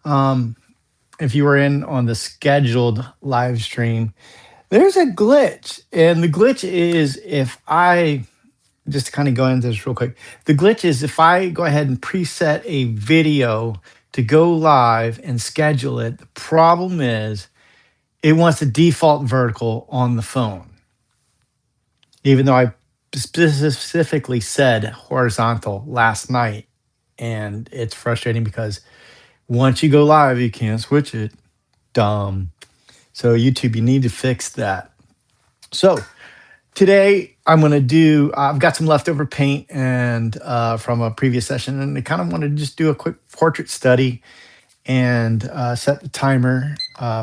Um, if you were in on the scheduled live stream, there's a glitch. And the glitch is if I just to kind of go into this real quick, the glitch is if I go ahead and preset a video to go live and schedule it, the problem is it wants the default vertical on the phone, even though I specifically said horizontal last night. And it's frustrating because once you go live, you can't switch it. Dumb. So, YouTube, you need to fix that. So, today I'm going to do, I've got some leftover paint and from a previous session, and I kind of want to just do a quick portrait study and set the timer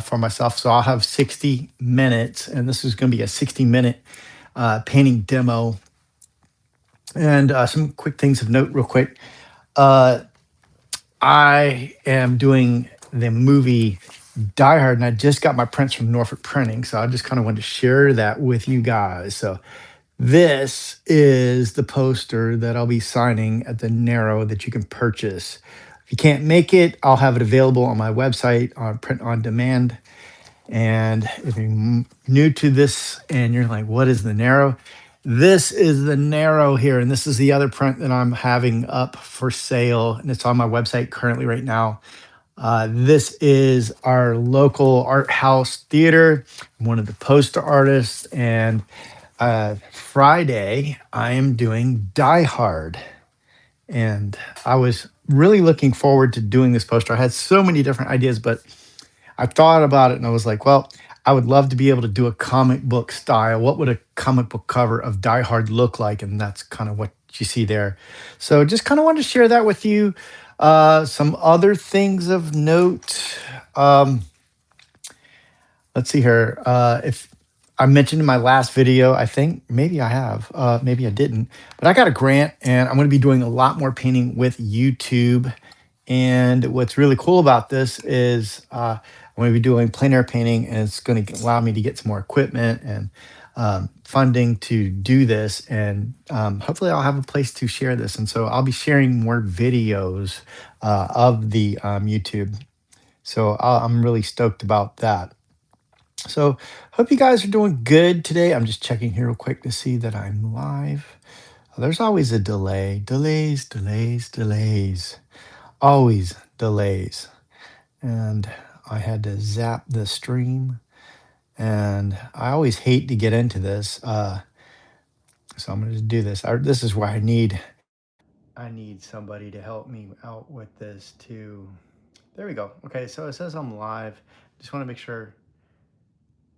for myself. So I'll have 60 minutes, and this is going to be a 60-minute painting demo. And some quick things of note, real quick. Uh, I am doing the movie Die Hard, and I just got my prints from Norfolk Printing. So I just kind of wanted to share that with you guys. So this is the poster that I'll be signing at the Narrow that you can purchase. If you can't make it, I'll have it available on my website on print on demand. And if you're new to this and you're like, what is the Narrow? This is the Narrow here. And this is the other print that I'm having up for sale. And it's on my website currently right now. This is our local art house theater. I'm one of the poster artists. And Friday, I am doing Die Hard. And I was really looking forward to doing this poster. I had so many different ideas, but I thought about it and I was like, well, I would love to be able to do a comic book style. What would a comic book cover of Die Hard look like? And that's kind of what you see there. So just kind of wanted to share that with you. Some other things of note. Um, let's see here. If I mentioned in my last video, I think maybe I have, maybe I didn't, but I got a grant and I'm going to be doing a lot more painting with YouTube. And what's really cool about this is I'm going to be doing plein air painting, and it's going to allow me to get some more equipment and funding to do this. And hopefully, I'll have a place to share this. And so I'll be sharing more videos of the YouTube. So I'm really stoked about that. So, hope you guys are doing good today. I'm just checking here real quick to see that I'm live. There's always a delay. Delays, delays, delays. Always delays. And I had to zap the stream. And I always hate to get into this. So I'm going to do this. This is where I need somebody to help me out with this too. There we go. Okay, so it says I'm live. Just want to make sure.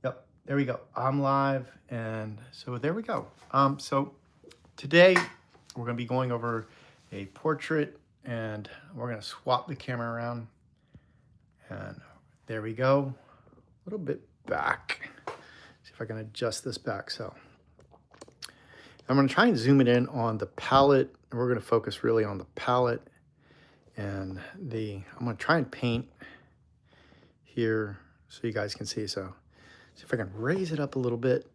Yep, there we go. I'm live, and so there we go. So today we're going to be going over a portrait, and we're going to swap the camera around. And there we go. A little bit back. See if I can adjust this back. So I'm going to try and zoom it in on the palette. And we're going to focus really on the palette, and I'm going to try and paint here so you guys can see. So see if I can raise it up a little bit.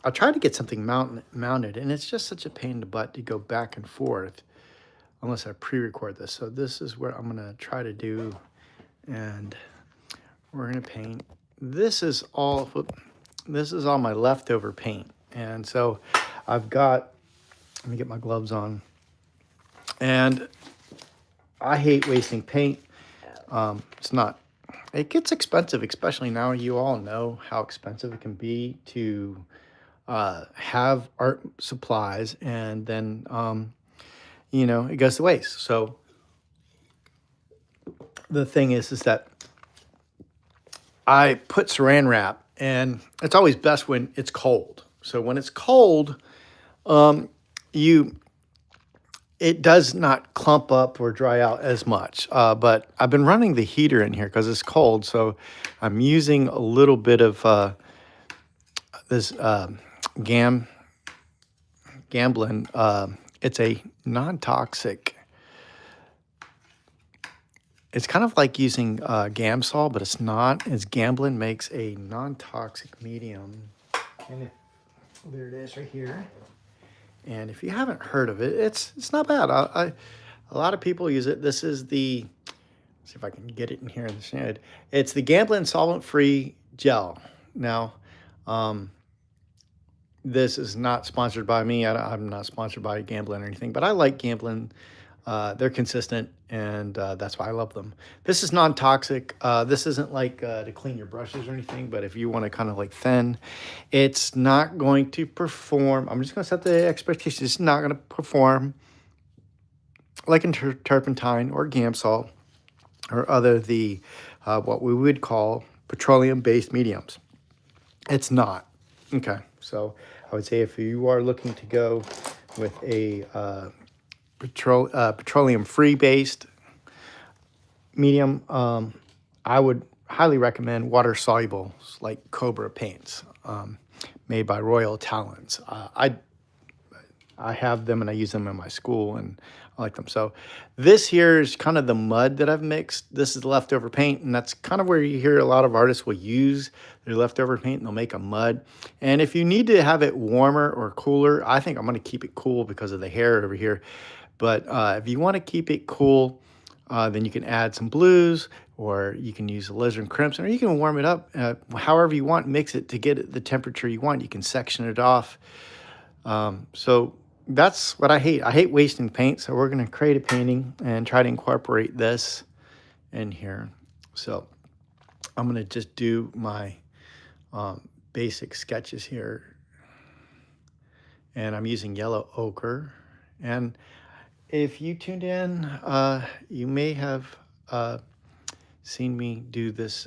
I'll try to get something mounted, and it's just such a pain in the butt to go back and forth unless I pre-record this. So this is what I'm going to try to do, and we're going to paint. This is all my leftover paint, and so I've got. Let me get my gloves on. And I hate wasting paint. It gets expensive, especially now. You all know how expensive it can be to have art supplies, and then, it goes to waste. So the thing is that I put saran wrap, and it's always best when it's cold. So when it's cold, it does not clump up or dry out as much. But I've been running the heater in here because it's cold. So I'm using a little bit of this Gamblin. It's a non-toxic. It's kind of like using Gamsol, but it's not. It's Gamblin makes a non-toxic medium. And there it is right here. And if you haven't heard of it, it's not bad. A lot of people use it. This is the see if I can get it in here in the shade. It's the Gamblin solvent-free gel. Now, um, this is not sponsored by me. I'm not sponsored by Gamblin or anything, but I like Gamblin. They're consistent, and that's why I love them. This is non-toxic. This isn't like to clean your brushes or anything, but if you want to kind of like thin, it's not going to perform. I'm just going to set the expectation. It's not going to perform like in turpentine or Gamsol or other what we would call petroleum-based mediums. It's not. Okay, so I would say if you are looking to go with a petroleum-free based medium, I would highly recommend water-soluble like Cobra paints made by Royal Talons. I have them and I use them in my school and I like them. So this here is kind of the mud that I've mixed. This is leftover paint, and that's kind of where you hear a lot of artists will use their leftover paint and they'll make a mud. And if you need to have it warmer or cooler, I think I'm going to keep it cool because of the hair over here. But if you want to keep it cool, then you can add some blues, or you can use alizarin crimson, or you can warm it up however you want. Mix it to get it the temperature you want. You can section it off. So that's what I hate. I hate wasting paint. So we're going to create a painting and try to incorporate this in here. So I'm going to just do my basic sketches here. And I'm using yellow ochre. And if you tuned in, you may have seen me do this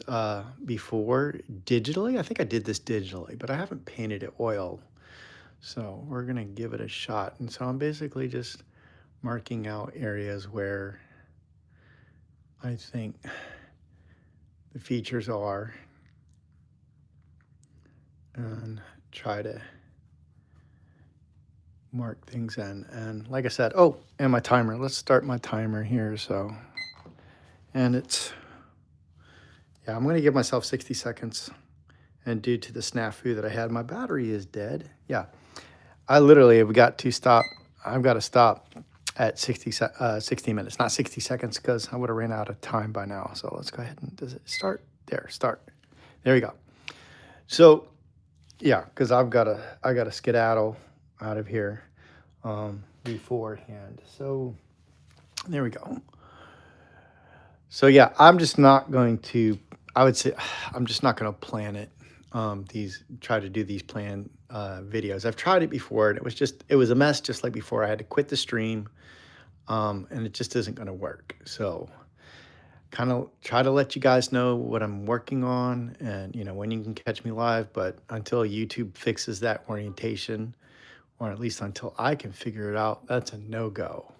before digitally. I think I did this digitally, but I haven't painted it oil. So we're going to give it a shot. And so I'm basically just marking out areas where I think the features are and try to mark things in. And like I said, oh, and my timer. Let's start my timer here. So, and it's, yeah, I'm going to give myself 60 seconds. And due to the snafu that I had, my battery is dead. Yeah. I literally have got to stop. I've got to stop at 60 minutes, not 60 seconds, because I would have ran out of time by now. So let's go ahead and, does it start? There, start. There you go. So, yeah, because I got to skedaddle out of here beforehand. So there we go. So yeah, I'm just not going to, I would say, I'm just not going to plan it. Try to do these planned videos. I've tried it before and it was a mess just like before. I had to quit the stream and it just isn't going to work. So kind of try to let you guys know what I'm working on and, you know, when you can catch me live. But until YouTube fixes that orientation, or at least until I can figure it out, that's a no-go.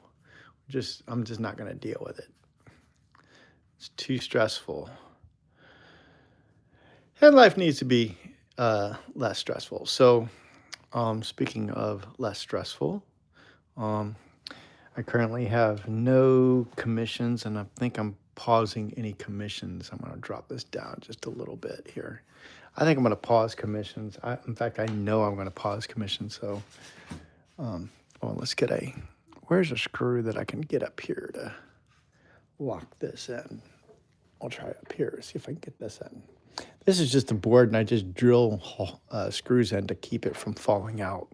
I'm just not going to deal with it. It's too stressful. And life needs to be less stressful. So speaking of less stressful, I currently have no commissions, and I think I'm pausing any commissions. I'm going to drop this down just a little bit here. I think I'm going to pause commissions. In fact, I know I'm going to pause commissions. So, well, let's get where's a screw that I can get up here to lock this in? I'll try up here, see if I can get this in. This is just a board, and I just drill screws in to keep it from falling out.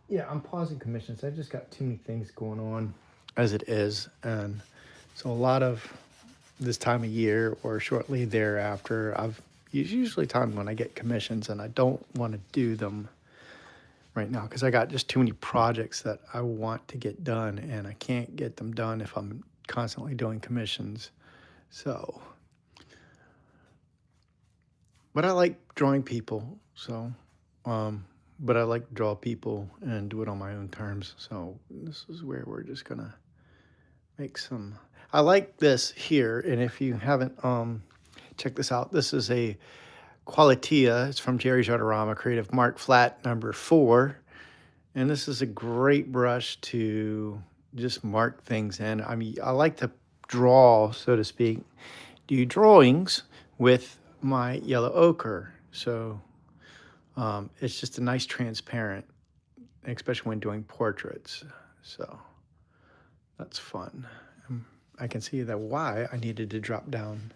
Yeah, I'm pausing commissions. I just got too many things going on as it is. And so a lot of this time of year or shortly thereafter, usually time when I get commissions, and I don't want to do them right now because I got just too many projects that I want to get done, and I can't get them done if I'm constantly doing commissions. So, but I like drawing people, so, but I like to draw people and do it on my own terms. So this is where we're just gonna make some, I like this here. And if you haven't checked this out, this is a Qualitia. It's from Jerry's Artorama Creative Mark Flat number 4. And this is a great brush to just mark things in. I mean, I like to draw, so to speak, do drawings with my yellow ochre. So it's just a nice transparent, especially when doing portraits. So that's fun. I'm I can see that why I needed to drop down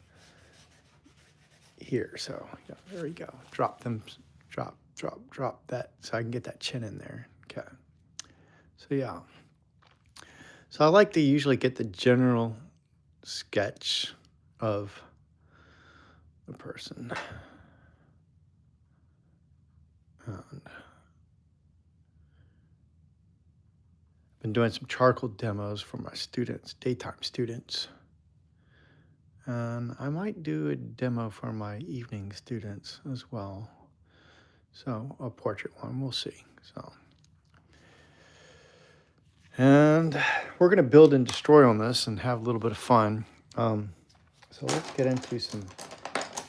here. So yeah, there we go. Drop them, drop that so I can get that chin in there. Okay. So yeah. So I like to usually get the general sketch of the person. And been doing some charcoal demos for my students, daytime students. And I might do a demo for my evening students as well. So a portrait one, we'll see. So, and we're gonna build and destroy on this and have a little bit of fun. So let's get into some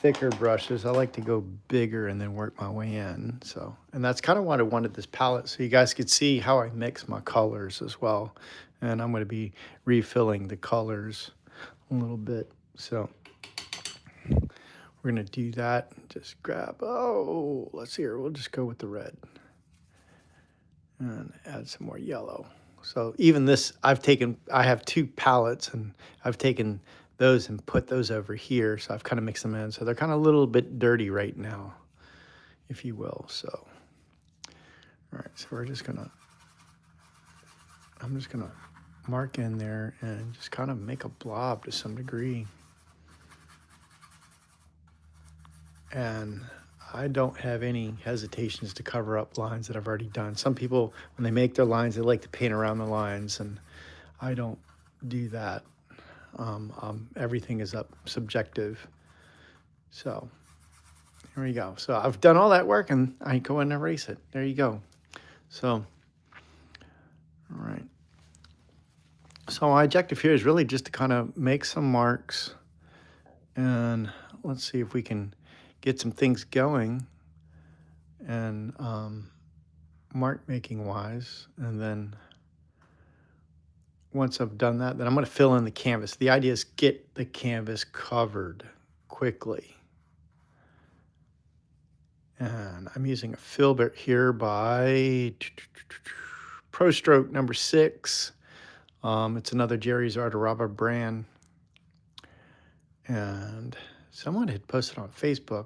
thicker brushes. I like to go bigger and then work my way in. So, and that's kind of what I wanted this palette, so you guys could see how I mix my colors as well. And I'm going to be refilling the colors a little bit. So we're going to do that. Just grab, let's see here. We'll just go with the red and add some more yellow. So even this, I have two palettes and I've taken those and put those over here. So I've kind of mixed them in. So they're kind of a little bit dirty right now, if you will. So, all right, so I'm just gonna mark in there and just kind of make a blob to some degree. And I don't have any hesitations to cover up lines that I've already done. Some people, when they make their lines, they like to paint around the lines, and I don't do that. Everything is subjective. So here we go. So I've done all that work and I go and erase it. There you go. So, all right. So my objective here is really just to kind of make some marks, and let's see if we can get some things going and mark making wise. And then once I've done that, then I'm going to fill in the canvas. The idea is get the canvas covered quickly. And I'm using a filbert here by Pro Stroke number 6. It's another Jerry's Artaraba brand. And someone had posted on Facebook,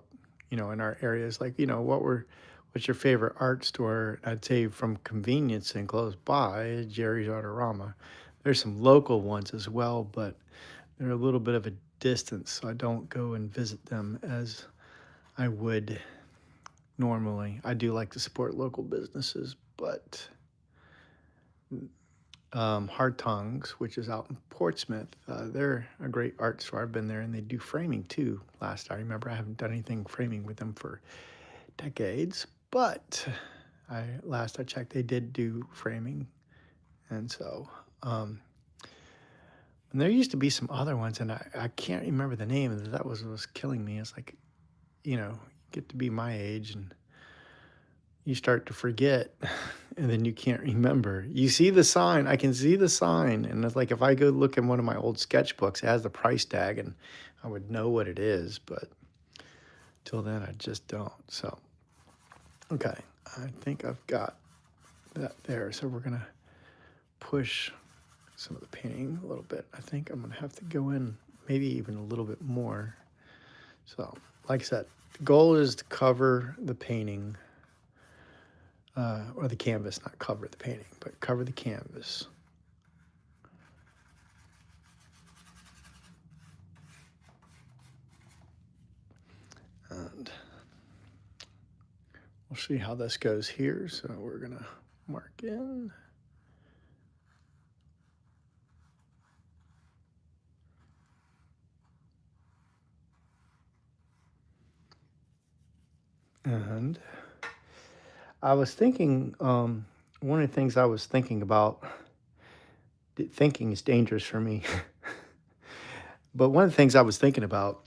in our areas, like, what's your favorite art store? I'd say from convenience and close by, Jerry's Artarama. There's some local ones as well, but they're a little bit of a distance, so I don't go and visit them as I would normally. I do like to support local businesses, but Hard Tongues, which is out in Portsmouth, they're a great art store. I've been there, and they do framing too. Last I remember, I haven't done anything framing with them for decades, but last I checked, they did do framing. And so, and there used to be some other ones, and I can't remember the name, and that was killing me. It's like, you get to be my age and you start to forget, and then you can't remember. You see the sign, I can see the sign, and it's like if I go look in one of my old sketchbooks, it has the price tag, and I would know what it is, but till then I just don't. So, okay, I think I've got that there. So we're gonna push some of the painting a little bit. I think I'm gonna have to go in maybe even a little bit more. So, like I said, the goal is to cover the painting, or the canvas, not cover the painting, but cover the canvas. And we'll see how this goes here. So we're gonna mark in. And I was thinking, one of the things I was thinking about, thinking is dangerous for me, but one of the things I was thinking about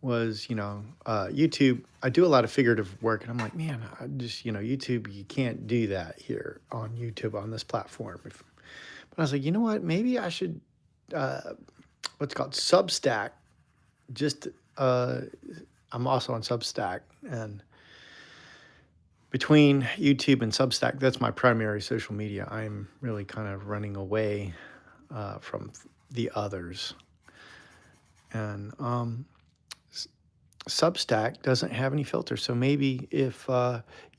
was, YouTube. I do a lot of figurative work, and I'm like, man, I just, YouTube, you can't do that here on YouTube, on this platform. But I was like, you know what, maybe I should, what's called Substack. I'm also on Substack, and between YouTube and Substack, that's my primary social media. I'm really kind of running away from the others. And Substack doesn't have any filters. So maybe if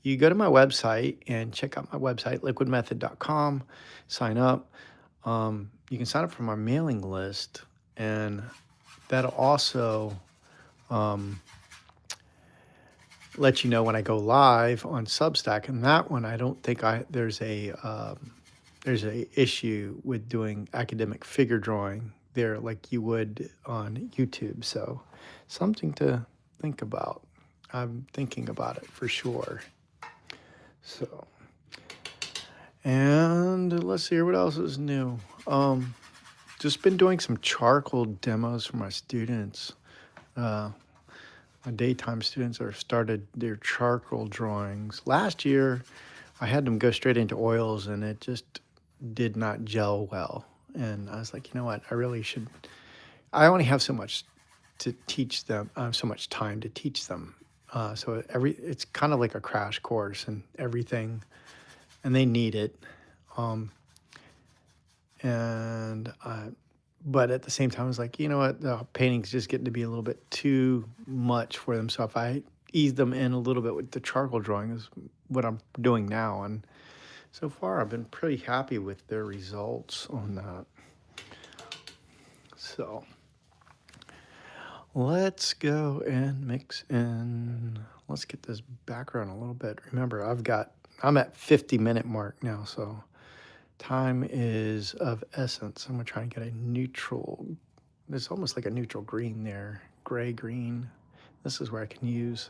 you go to my website and check out my website, liquidmethod.com, sign up, you can sign up for my mailing list, and that'll also let you know when I go live on Substack. And that one, I don't think there's a issue with doing academic figure drawing there like you would on YouTube. So something to think about. I'm thinking about it for sure. So, and let's see here, what else is new? Just been doing some charcoal demos for my students. My daytime students are started their charcoal drawings. Last year, I had them go straight into oils, and it just did not gel well. And I was like, you know what? I really should. I only have so much to teach them. So much time to teach them. So it's kind of like a crash course and everything, and they need it. But at the same time, I was like, you know what? The painting's just getting to be a little bit too much for them. So if I ease them in a little bit with the charcoal drawing is what I'm doing now. And so far, I've been pretty happy with their results on that. So let's go and mix in. Let's get this background a little bit. Remember, I'm at 50-minute mark now, so time is of essence. I'm gonna try and get a neutral. It's almost like a neutral green there, gray green. This is where I can use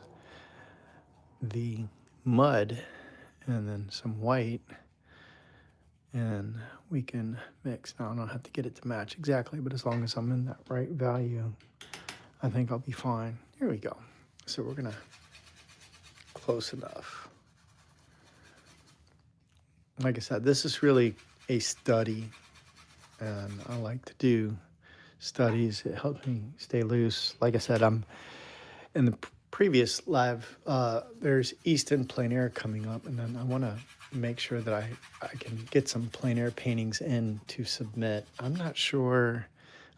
the mud and then some white, and we can mix. Now I don't have to get it to match exactly, but as long as I'm in that right value, I think I'll be fine. Here we go. So we're gonna close enough. Like I said, this is really a study, and I like to do studies. It helps me stay loose. Like I said, I'm in the previous live, there's Easton plein air coming up, and then I want to make sure that I can get some plein air paintings in to submit. I'm not sure.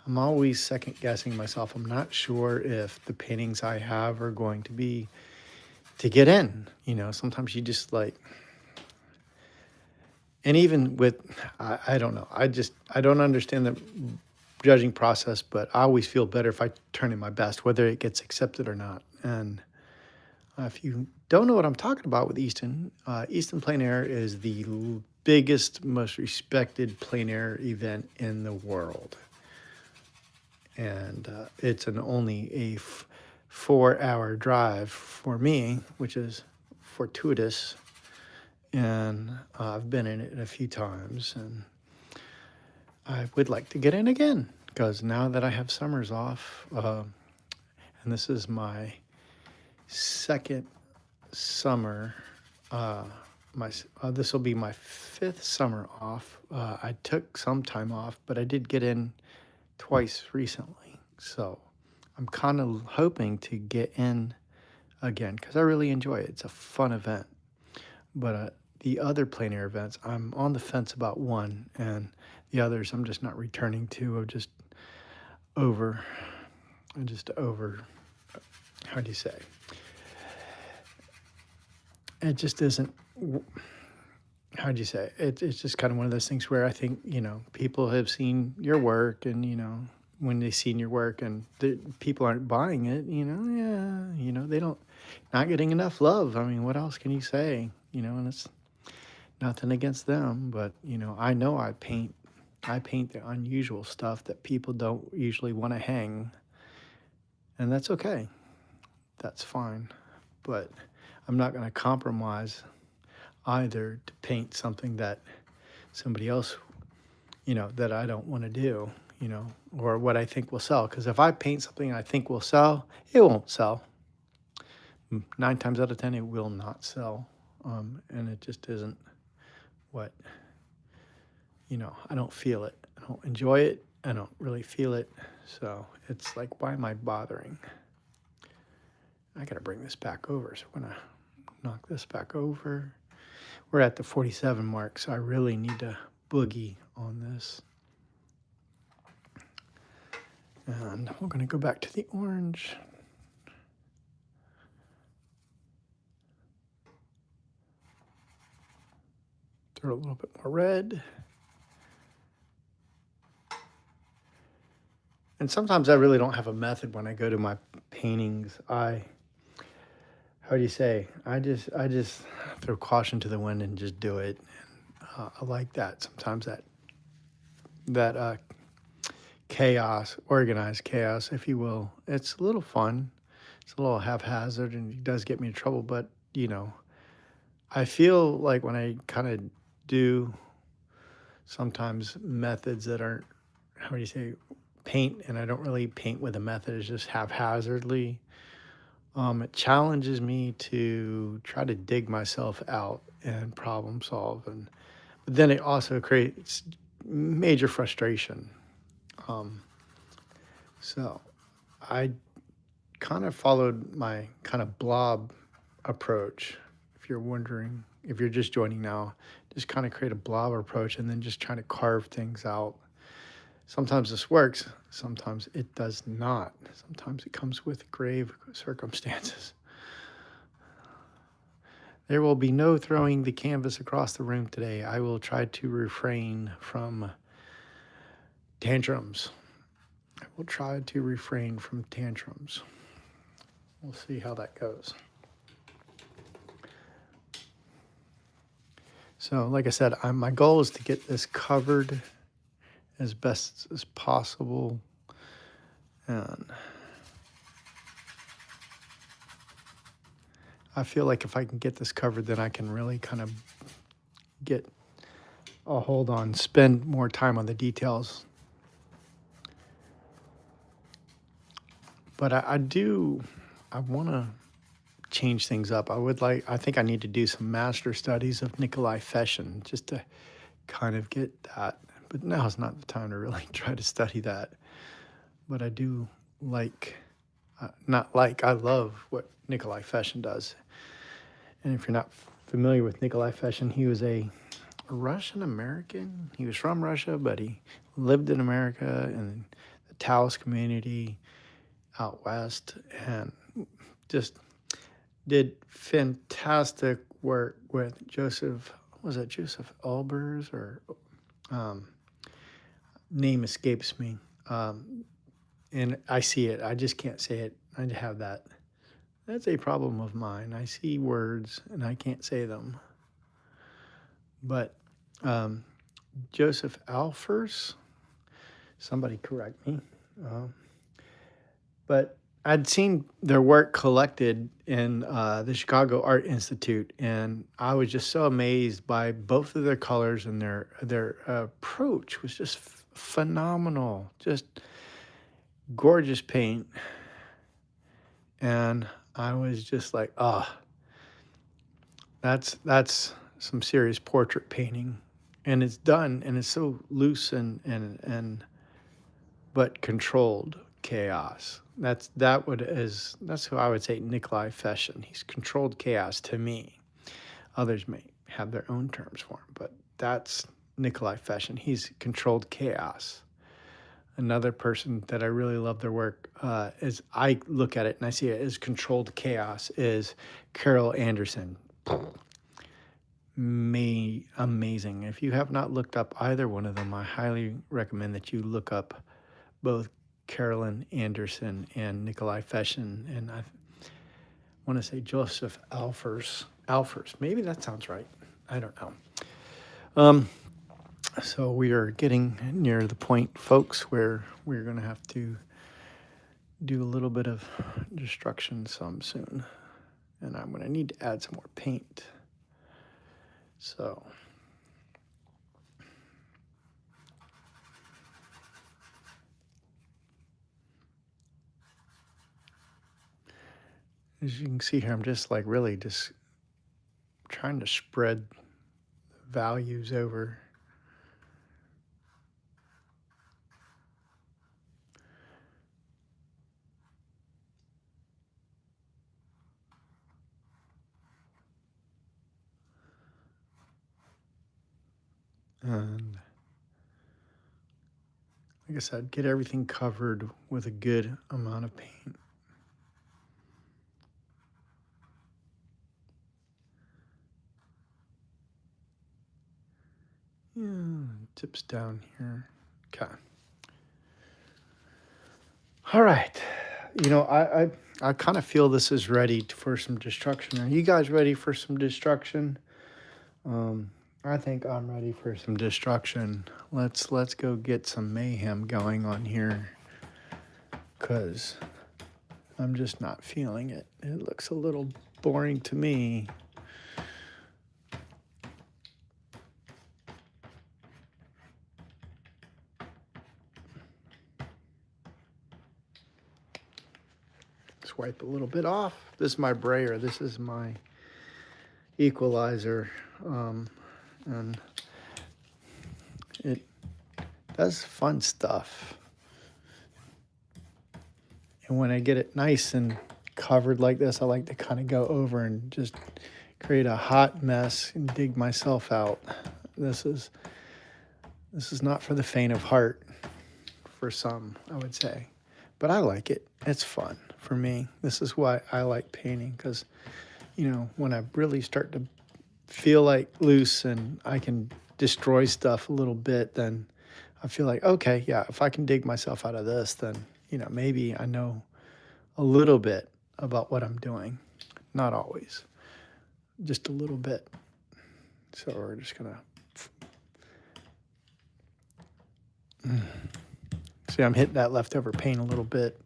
I'm always second guessing myself. I'm not sure if the paintings I have are going to be to get in. You know, sometimes you just like, and even with, I don't know. I don't understand the judging process, but I always feel better if I turn in my best, whether it gets accepted or not. And if you don't know what I'm talking about with Easton, Easton plein air is the biggest, most respected plein air event in the world. And it's only a 4-hour drive for me, which is fortuitous. And I've been in it a few times, and I would like to get in again, because now that I have summers off, and this is my second summer, this will be my 5th summer off. I took some time off, but I did get in twice recently, so I'm kind of hoping to get in again, because I really enjoy it. It's a fun event. But the other plein air events, I'm on the fence about one, and the others I'm just not returning to. Just over, how do you say? It just isn't, how do you say? It's just kind of one of those things where I think, you know, people have seen your work, and, you know, when they've seen your work and the people aren't buying it, you know, yeah, you know, not getting enough love. I mean, what else can you say? You know, and it's nothing against them, but, you know I paint the unusual stuff that people don't usually want to hang, and that's okay. That's fine. But I'm not going to compromise either to paint something that somebody else, you know, that I don't want to do, you know, or what I think will sell. Because if I paint something I think will sell, it won't sell. 9 times out of 10, it will not sell. And it just isn't what, you know, I don't feel it. I don't enjoy it. I don't really feel it. So it's like, why am I bothering? I got to bring this back over. So I'm going to knock this back over. We're at the 47 mark, so I really need to boogie on this. And we're going to go back to the orange. Throw a little bit more red. And sometimes I really don't have a method when I go to my paintings. How do you say? I just throw caution to the wind and just do it. I like that. Sometimes that chaos, organized chaos, if you will. It's a little fun. It's a little haphazard, and it does get me in trouble. But I feel like when I kind of do sometimes methods that aren't, how do you say, paint, and I don't really paint with a method, it's just haphazardly. It challenges me to try to dig myself out and problem solve, but then it also creates major frustration. So I kind of followed my kind of blob approach. If you're wondering, if you're just joining now, just kind of create a blob approach and then just trying to carve things out. Sometimes this works, sometimes it does not. Sometimes it comes with grave circumstances. There will be no throwing the canvas across the room today. I will try to refrain from tantrums. I will try to refrain from tantrums. We'll see how that goes. So, like I said, my goal is to get this covered as best as possible. And I feel like if I can get this covered, then I can really kind of get a hold on, spend more time on the details. But I want to change things up. I think I need to do some master studies of Nikolai Feshin just to kind of get that. But now is not the time to really try to study that. But I do I love what Nikolai Feshin does. And if you're not familiar with Nikolai Feshin, he was a Russian American. He was from Russia, but he lived in America in the Taoist community out west, and just did fantastic work with Joseph Albers, or name escapes me. And I see it. I just can't say it. I have that. That's a problem of mine. I see words and I can't say them. But Joseph Alfers, somebody correct me. But I'd seen their work collected in the Chicago Art Institute, and I was just so amazed by both of their colors, and their approach was just phenomenal, just gorgeous paint. And I was just like, that's some serious portrait painting, and it's done, and it's so loose and but controlled chaos. That's who I would say Nikolai Feshin. He's controlled chaos to me. Others may have their own terms for him, but that's Nikolai Feshin. He's controlled chaos. Another person that I really love their work, as I look at it and I see it as controlled chaos, is Carol Anderson. Amazing. If you have not looked up either one of them, I highly recommend that you look up both Carolyn Anderson and Nikolai Feshin, and I want to say Joseph Alfers. Maybe that sounds right. I don't know. So we are getting near the point, folks, where we're going to have to do a little bit of destruction some soon, and I'm going to need to add some more paint. So as you can see here, I'm just really just trying to spread values over. And like I said, get everything covered with a good amount of paint. Yeah, tips down here. Okay. All right. You know, I kind of feel this is ready for some destruction. Are you guys ready for some destruction? I think I'm ready for some destruction. Let's go get some mayhem going on here, cause I'm just not feeling it. It looks a little boring to me. Let's wipe a little bit off. This is my brayer. This is my equalizer, and it does fun stuff. And when I get it nice and covered like this, I like to kind of go over and just create a hot mess and dig myself out. This is not for the faint of heart, for some, I would say. But I like it. It's fun for me. This is why I like painting, because, you know, when I really start to feel like loose and I can destroy stuff a little bit, then I feel like, okay, yeah, if I can dig myself out of this, then, you know, maybe I know a little bit about what I'm doing. Not always, just a little bit. So we're just gonna see, I'm hitting that leftover paint a little bit.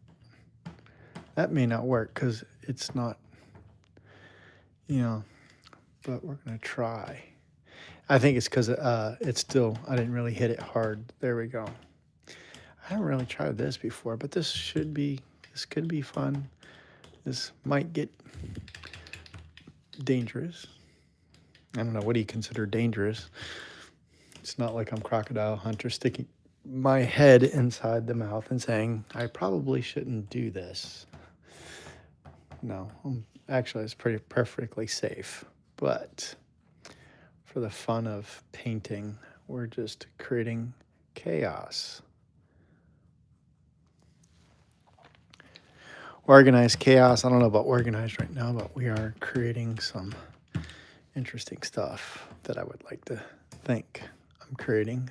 That may not work because it's not, you know, but we're gonna try. I think it's because it's still, I didn't really hit it hard. There we go. I haven't really tried this before, but this could be fun. This might get dangerous. I don't know, what do you consider dangerous? It's not like I'm Crocodile Hunter sticking my head inside the mouth and saying, I probably shouldn't do this. No, actually, it's pretty perfectly safe. But for the fun of painting, we're just creating chaos. Organized chaos. I don't know about organized right now, but we are creating some interesting stuff that I would like to think I'm creating.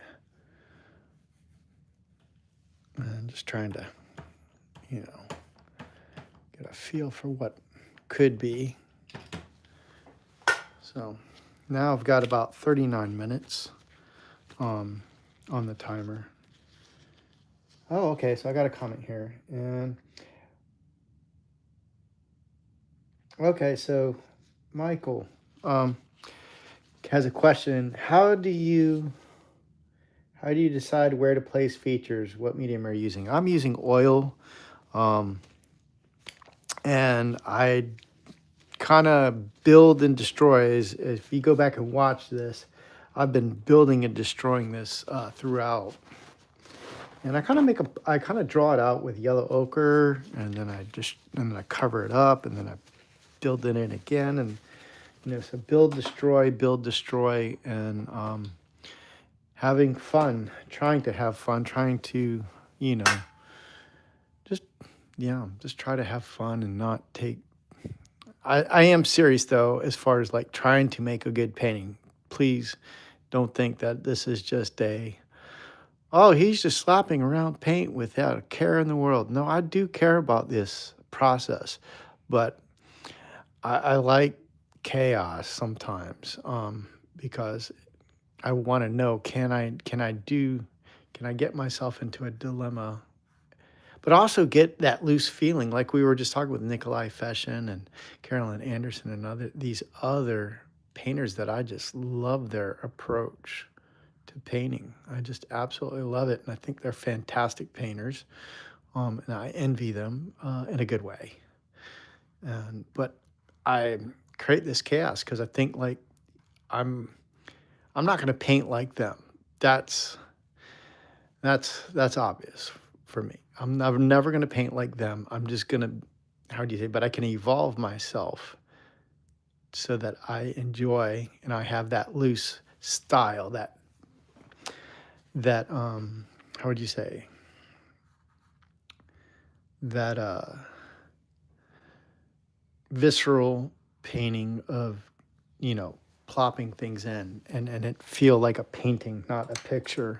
And just trying to, you know, get a feel for what could be. So now I've got about 39 minutes on the timer. Oh, okay, so I got a comment here. And okay, so Michael has a question. How do you decide where to place features? What medium are you using? I'm using oil, and I kind of build and destroy. If you go back and watch this, I've been building and destroying this throughout. And I kind of draw it out with yellow ochre, and then I cover it up, and then I build it in again, and you know, so build, destroy, and having fun, trying to have fun, trying to, you know, just try to have fun and not take. I am serious though, as far as like trying to make a good painting. Please don't think that this is just oh, he's just slapping around paint without a care in the world. No, I do care about this process, but I like chaos sometimes, because I want to know, can I get myself into a dilemma, but also get that loose feeling, like we were just talking with Nikolai Feshin and Carolyn Anderson and these other painters that I just love their approach to painting. I just absolutely love it, and I think they're fantastic painters, and I envy them in a good way. But I create this chaos because I think like I'm not going to paint like them. That's obvious for me. I'm never going to paint like them. I'm just going to, how do you say, but I can evolve myself so that I enjoy and I have that loose style, that how would you say, that visceral painting of, you know, plopping things in and it feel like a painting, not a picture.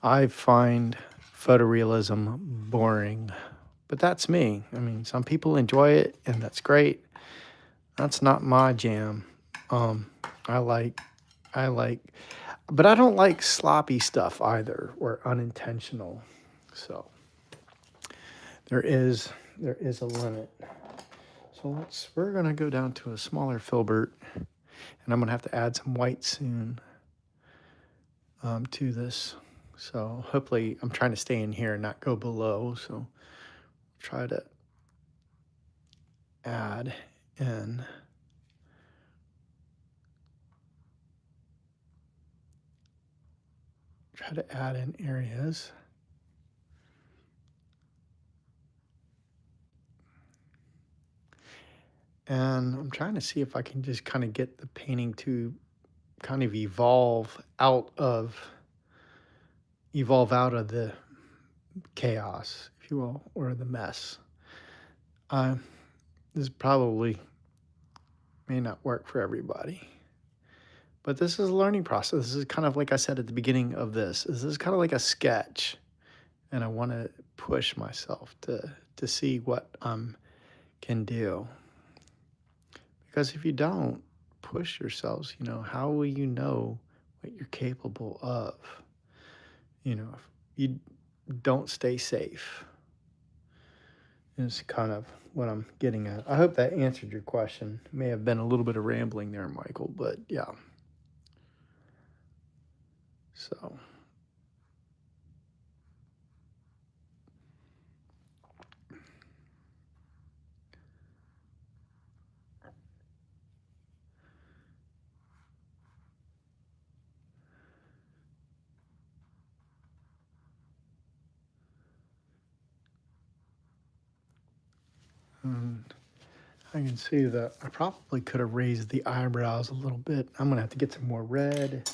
I find photorealism boring, but that's me. I mean, some people enjoy it and that's great. That's not my jam. Um, I like, I like, but I don't like sloppy stuff either or unintentional. So there is a limit. So we're gonna go down to a smaller filbert, and I'm gonna have to add some white soon to this. So hopefully, I'm trying to stay in here and not go below. So try to add in. Try to add in areas. And I'm trying to see if I can just kind of get the painting to kind of evolve out of the chaos, if you will, or the mess. This probably may not work for everybody, but this is a learning process. This is kind of like I said at the beginning of this is kind of like a sketch, and I want to push myself to see what I can do. Because if you don't push yourselves, you know, how will you know what you're capable of? You know, if you don't stay safe, is kind of what I'm getting at. I hope that answered your question. It may have been a little bit of rambling there, Michael, but yeah. So. And I can see that I probably could have raised the eyebrows a little bit. I'm going to have to get some more red.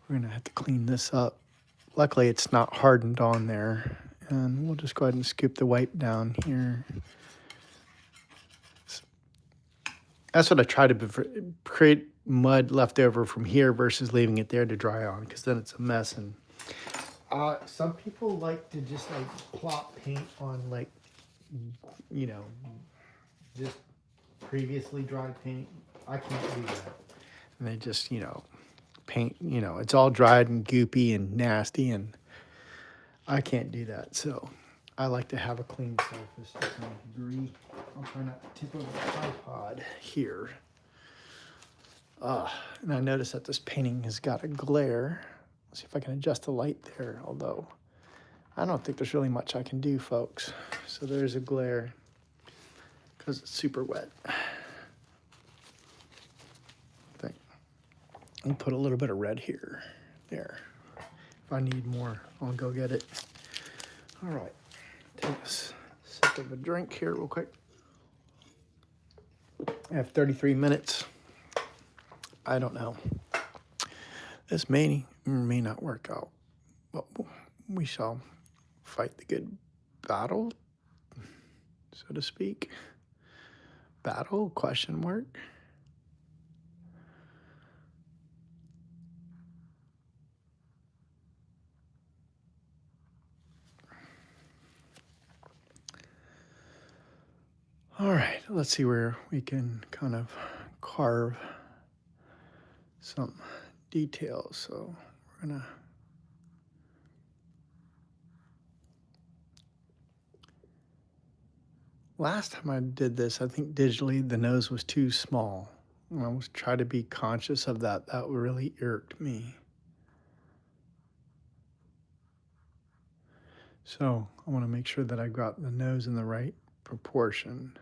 We're going to have to clean this up. Luckily, it's not hardened on there. And we'll just go ahead and scoop the white down here. That's what I try to create mud left over from here versus leaving it there to dry on, because then it's a mess. And some people like to just like plop paint on, like, you know, just previously dried paint. I can't do that. And they just, you know, paint, you know, it's all dried and goopy and nasty, and I can't do that. So I like to have a clean surface to some degree. I'll try not to tip over the tripod here. And I notice that this painting has got a glare. Let's see if I can adjust the light there, although I don't think there's really much I can do, folks. So there's a glare because it's super wet. I'll put a little bit of red here, there. If I need more, I'll go get it. All right, take a sip of a drink here real quick. I have 33 minutes. I don't know. This may not work out, but we shall fight the good battle, so to speak. Battle, question mark. All right, let's see where we can kind of carve some details. So we're gonna last time I did this, I think digitally the nose was too small. I was trying to be conscious of that. That really irked me. So I want to make sure that I got the nose in the right proportion.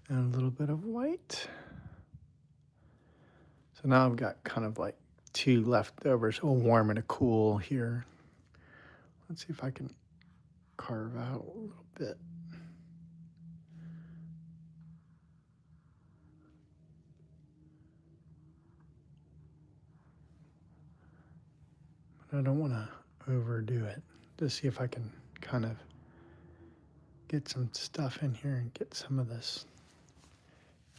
And a little bit of white. So now I've got kind of like two leftovers, a warm and a cool here. Let's see if I can carve out a little bit. But I don't want to overdo it. to see if I can kind of get some stuff in here and get some of this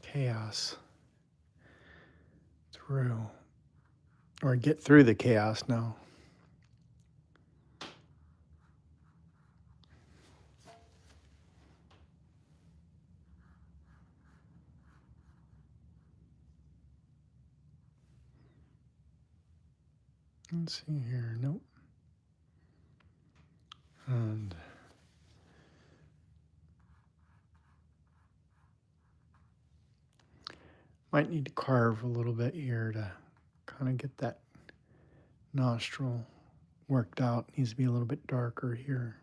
chaos through, or get through the chaos now. Let's see here. Nope. And might need to carve a little bit here to kind of get that nostril worked out. Needs to be a little bit darker here.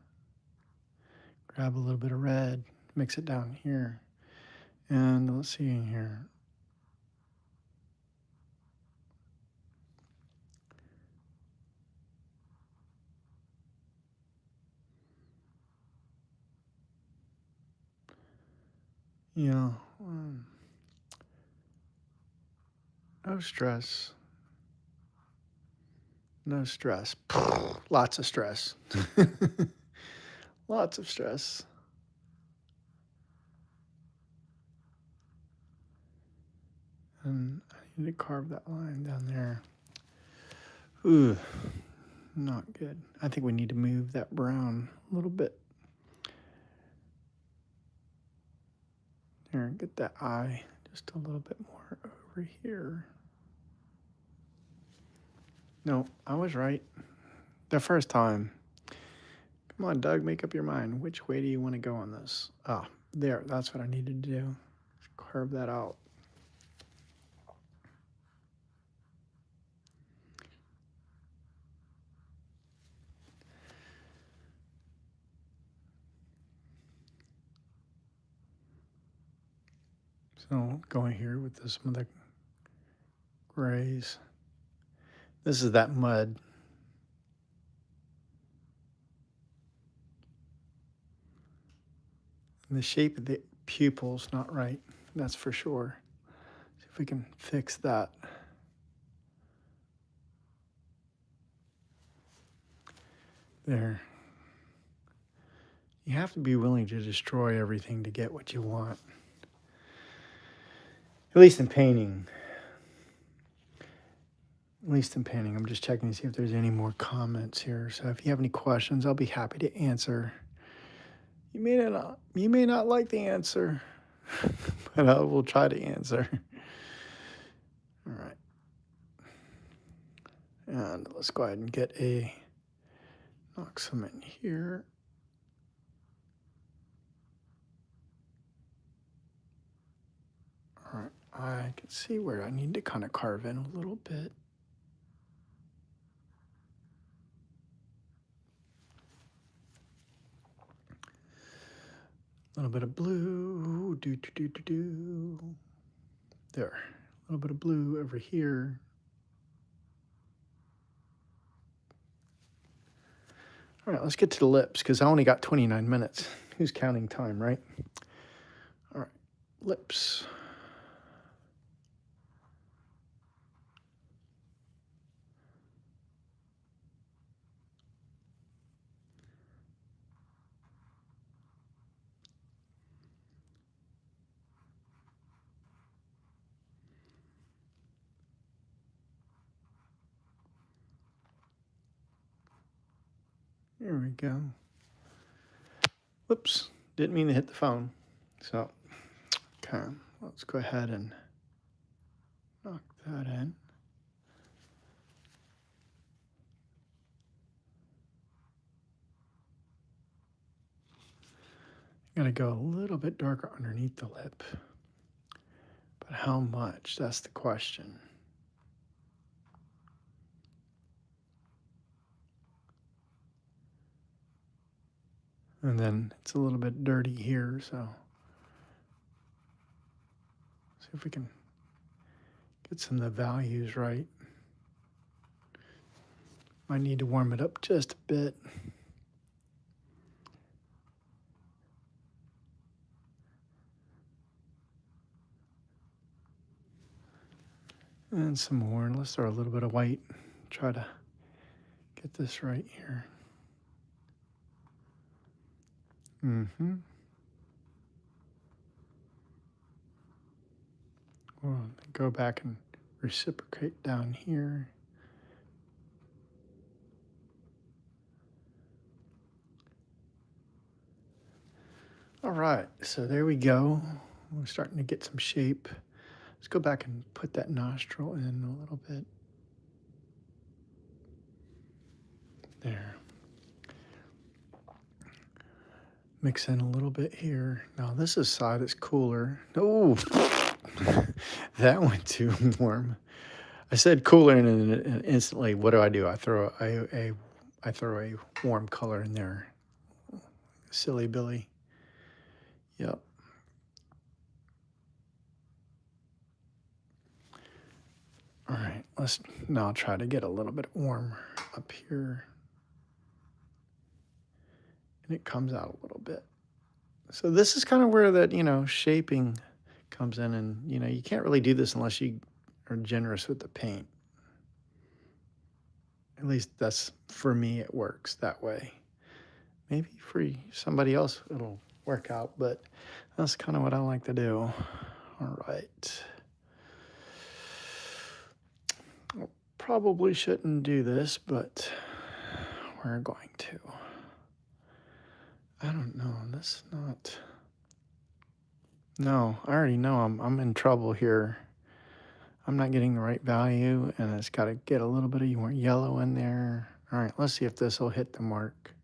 Grab a little bit of red, mix it down here. And let's see in here. Yeah. No stress. No stress. Lots of stress. Lots of stress. And I need to carve that line down there. Ooh, not good. I think we need to move that brown a little bit. There, get that eye just a little bit more over here. No, I was right. The first time. Come on, Doug, make up your mind. Which way do you want to go on this? Ah, there, that's what I needed to do. Carve that out. So going here with some of the grays. This is that mud. And the shape of the pupil's not right, that's for sure. See if we can fix that. There. You have to be willing to destroy everything to get what you want. At least in painting. At least in painting. I'm just checking to see if there's any more comments here. So if you have any questions, I'll be happy to answer. You may not like the answer, but I will try to answer. All right. And let's go ahead and knock some in here. All right, I can see where I need to kind of carve in a little bit. A little bit of blue, There, a little bit of blue over here. All right, let's get to the lips because I only got 29 minutes. Who's counting time, right? All right, lips. There we go. Whoops, didn't mean to hit the phone. So, okay, let's go ahead and knock that in. I'm gonna go a little bit darker underneath the lip. But how much? That's the question. And then it's a little bit dirty here, so see if we can get some of the values right. Might need to warm it up just a bit. And some more, and let's throw a little bit of white. Try to get this right here. Mm-hmm. We'll go back and reciprocate down here. All right, so there we go. We're starting to get some shape. Let's go back and put that nostril in a little bit. There. Mix in a little bit here. Now this is side is cooler. Oh, that went too warm. I said cooler, and instantly, what do? I throw I throw a warm color in there. Silly Billy. Yep. All right, let's now try to get a little bit warmer up here. And it comes out a little bit. So this is kind of where that, shaping comes in, and, you can't really do this unless you are generous with the paint. At least that's, for me, it works that way. Maybe for somebody else it'll work out, but that's kind of what I like to do. All right. Probably shouldn't do this, but we're going to. I don't know. This is not. No, I already know I'm in trouble here. I'm not getting the right value, and it's got to get a little bit of yellow in there. All right, let's see if this will hit the mark.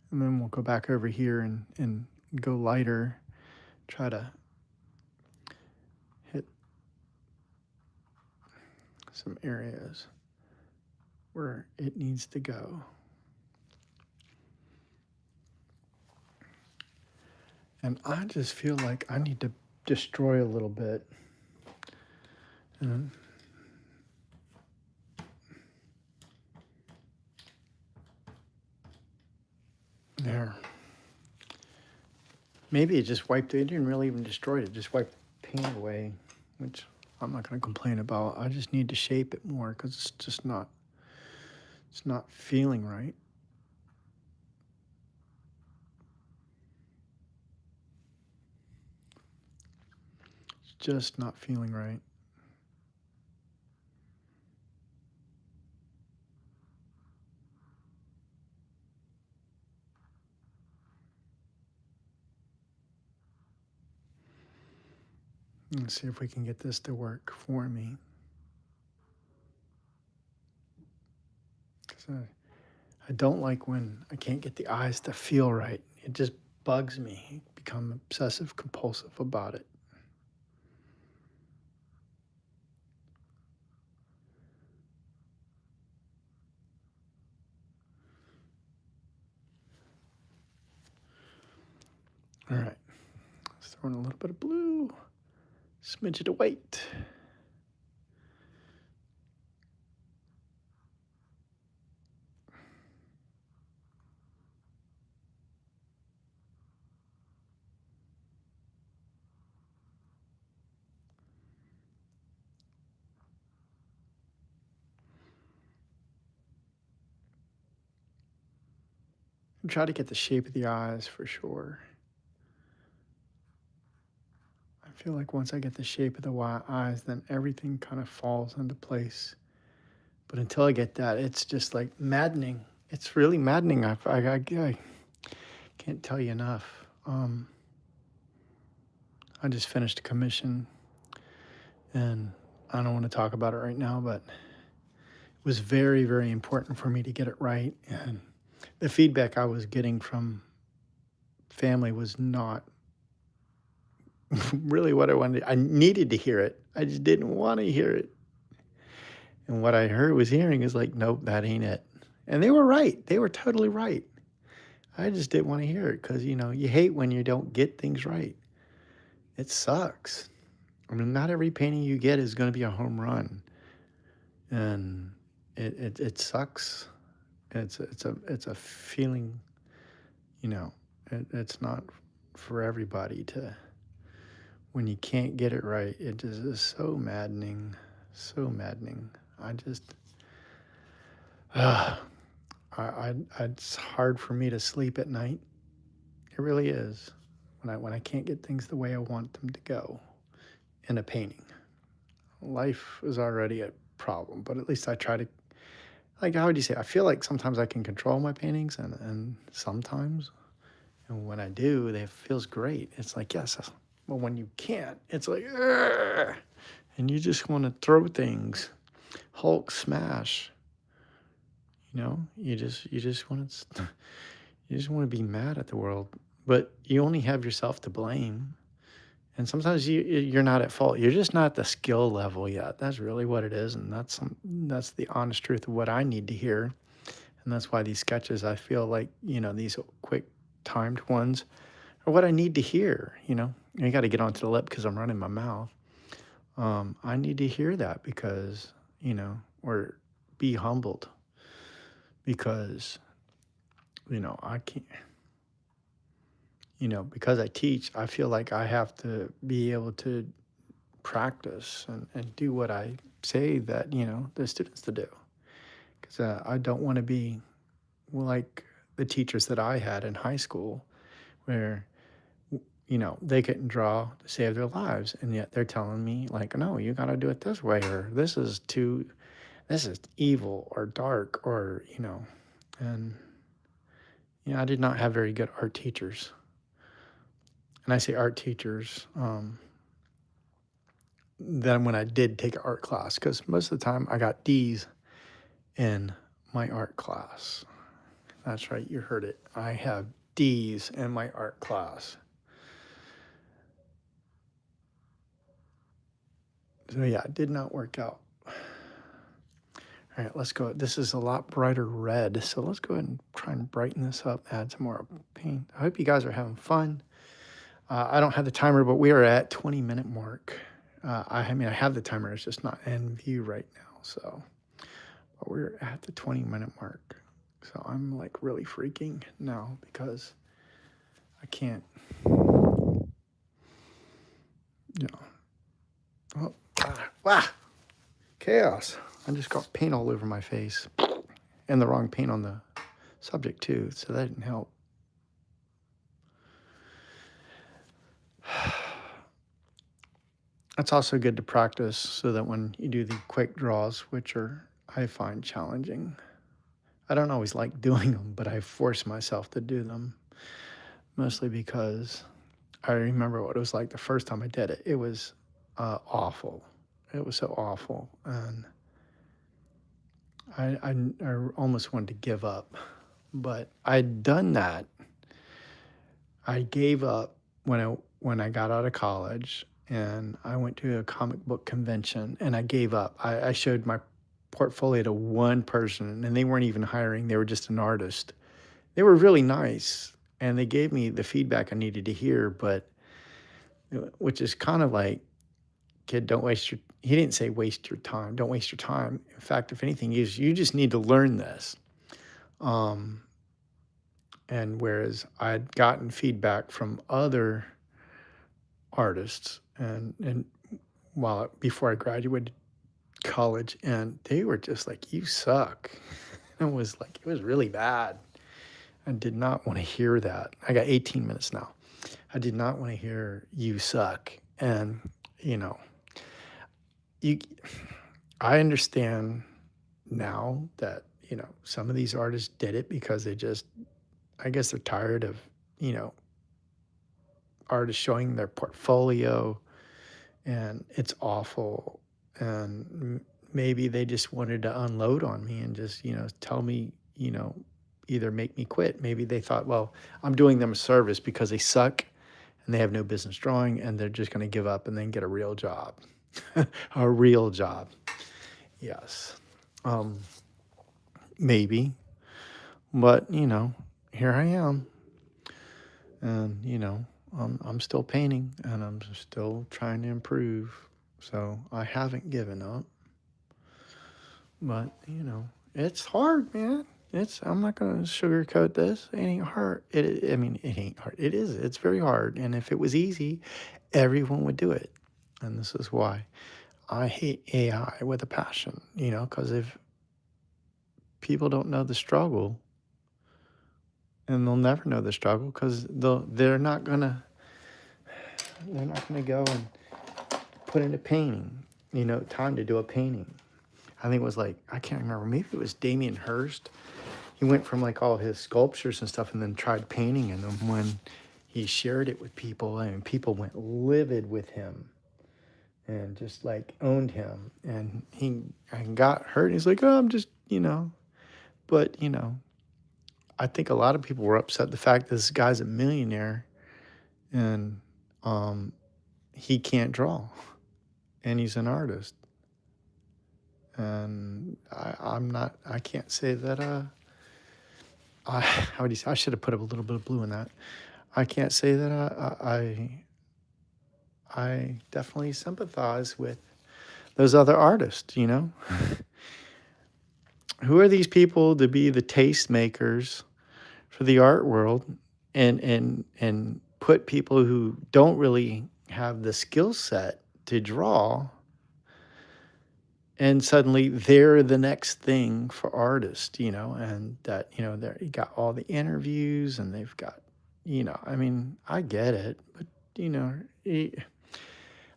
And then we'll go back over here and go lighter, try to hit some areas where it needs to go. And I just feel like I need to destroy a little bit. And there. Maybe it just wiped it. It didn't really even destroy it. It just wiped paint away, which I'm not going to complain about. I just need to shape it more because it's just not, it's not feeling right. It's just not feeling right. Let's see if we can get this to work for me. I don't like when I can't get the eyes to feel right. It just bugs me. I become obsessive compulsive about it. All right, let's throw in a little bit of blue, smidge of white. Try to get the shape of the eyes for sure. I feel like once I get the shape of the eyes, then everything kind of falls into place. But until I get that, it's just like maddening. It's really maddening. I can't tell you enough. I just finished a commission, and I don't want to talk about it right now, but it was very, very important for me to get it right. And the feedback I was getting from family was not really what I wanted. I needed to hear it. I just didn't want to hear it. And what I was hearing is like, nope, that ain't it. And they were right. They were totally right. I just didn't want to hear it because, you hate when you don't get things right. It sucks. I mean, not every painting you get is going to be a home run. And it sucks. It's a feeling, it's not for everybody to when you can't get it right, it just is so maddening, so maddening. I just, uh, it's hard for me to sleep at night. It really is. When I can't get things the way I want them to go in a painting. Life is already a problem, but at least I try to, like, how would you say? I feel like sometimes I can control my paintings, and sometimes, and when I do, it feels great. It's like, yes, but when you can't, it's like, "Ugh," and you just want to throw things, Hulk smash. You just want to, you just want to be mad at the world, but you only have yourself to blame. And sometimes you're not at fault. You're just not at the skill level yet. That's really what it is, and that's the honest truth of what I need to hear. And that's why these sketches, I feel like, these quick timed ones are what I need to hear. You got to get onto the lip because I'm running my mouth. I need to hear that because, or be humbled because, I can't, because I teach, I feel like I have to be able to practice and do what I say that, the students to do. Because I don't want to be like the teachers that I had in high school where, they couldn't draw to save their lives. And yet they're telling me like, no, you got to do it this way, or this is evil or dark, or, and, I did not have very good art teachers. And I say art teachers, then when I did take an art class, because most of the time I got D's in my art class. That's right, you heard it. I have D's in my art class. So yeah, it did not work out. All right, let's go. This is a lot brighter red, so let's go ahead and try and brighten this up, add some more paint. I hope you guys are having fun. I don't have the timer, but we are at 20-minute mark. I have the timer. It's just not in view right now. So, but we're at the 20-minute mark. So I'm like really freaking now because I can't. Oh, wow. Chaos. I just got paint all over my face and the wrong paint on the subject too. So that didn't help. It's also good to practice so that when you do the quick draws, which I find challenging, I don't always like doing them, but I force myself to do them, mostly because I remember what it was like the first time I did it. It was awful. It was so awful, and I almost wanted to give up, but I'd done that. I gave up when I got out of college, and I went to a comic book convention, and I gave up. I showed my portfolio to one person, and they weren't even hiring. They were just an artist. They were really nice, and they gave me the feedback I needed to hear, but which is kind of like, kid, don't waste your, he didn't say waste your time. Don't waste your time. In fact, if anything, you just need to learn this. And whereas I'd gotten feedback from other artists and before I graduated college, and they were just like, you suck. And it was really bad. I did not want to hear that. I got 18 minutes now. I did not want to hear you suck. And, I understand now that, some of these artists did it because I guess they're tired of, artists showing their portfolio and it's awful. And maybe they just wanted to unload on me and just, tell me, either make me quit. Maybe they thought, well, I'm doing them a service because they suck and they have no business drawing and they're just going to give up and then get a real job. A real job. Yes. Maybe. But, here I am. And, I'm still painting and I'm still trying to improve. So I haven't given up. But, it's hard, man. I'm not gonna sugarcoat this. It ain't hard. I mean, it ain't hard. It is. It's very hard. And if it was easy, everyone would do it. And this is why I hate AI with a passion. Because if people don't know the struggle, and they'll never know the struggle, because they're not gonna go and put in a painting. Time to do a painting. I think it was like, I can't remember. Maybe it was Damien Hirst. He went from like all his sculptures and stuff and then tried painting in them. When he shared it with people, and people went livid with him and just like owned him. And he got hurt. He's like, oh, I'm just, but, I think a lot of people were upset the fact that this guy's a millionaire and he can't draw and he's an artist. And I can't say that, how would you say, I should have put a little bit of blue in that. I can't say that I definitely sympathize with those other artists, Who are these people to be the tastemakers for the art world and put people who don't really have the skill set to draw, and suddenly they're the next thing for artists, and that, there you got all the interviews and they've got, I mean, I get it, but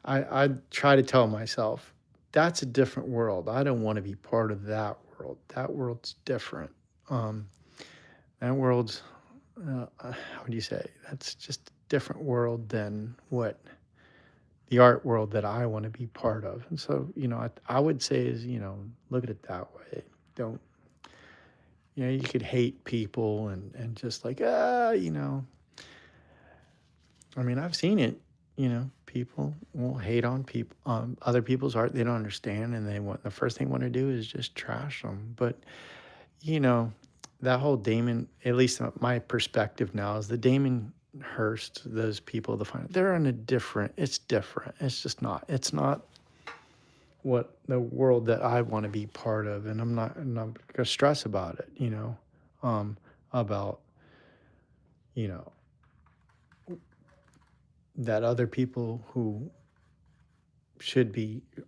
I try to tell myself that's a different world. I don't want to be part of that world. That world's different. That world's, how would you say? That's just a different world than what the art world that I want to be part of. And so, I would say is, look at it that way. Don't, you could hate people and just like, I mean, I've seen it, people will hate on people, other people's art they don't understand, and the first thing they want to do is just trash them. But, that whole Damon, at least my perspective now, is the Damon Hirst, those people, they're in it's different. It's just not, it's not what the world that I want to be part of. And I'm not gonna stress about it, about, you know, that other people who